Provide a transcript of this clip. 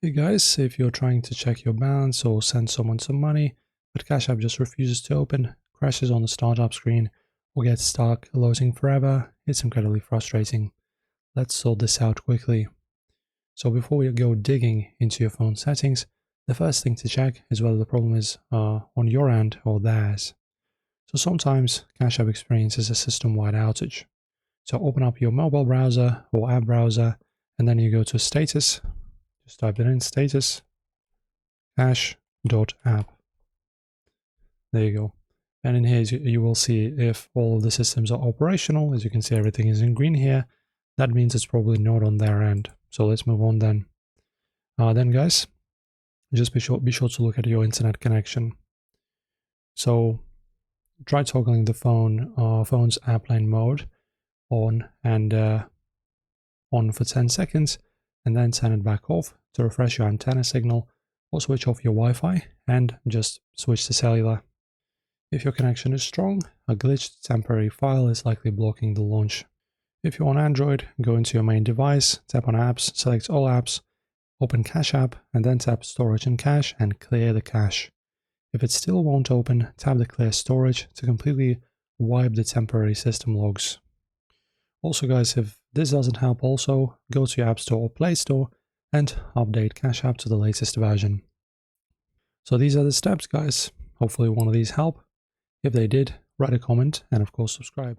Hey guys, if you're trying to check your balance or send someone some money, but Cash App just refuses to open, crashes on the startup screen, or gets stuck loading forever, it's incredibly frustrating. Let's sort this out quickly. So before we go digging into your phone settings, the first thing to check is whether the problem is on your end or theirs. So sometimes Cash App experiences a system-wide outage. So open up your mobile browser or app browser, and then you go to status. Just type it in, status, cash.app. There you go. And in here you will see if all of the systems are operational. As you can see, everything is in green here. That means it's probably not on their end. So let's move on then. Then guys, just be sure to look at your internet connection. So try toggling the phone's airplane mode on and on for 10 seconds, and then turn it back off to refresh your antenna signal, or switch off your Wi-Fi and just switch to cellular. If your connection is strong, a glitched temporary file is likely blocking the launch. If you're on Android, go into your main device, tap on apps, select all apps, open Cash App, and then tap storage and cache and clear the cache. If it still won't open, tap the clear storage to completely wipe the temporary system logs. Also guys, if this doesn't help, also go to your App Store or Play Store and update Cash App to the latest version. So these are the steps guys. Hopefully one of these help. If they did, write a comment and of course subscribe.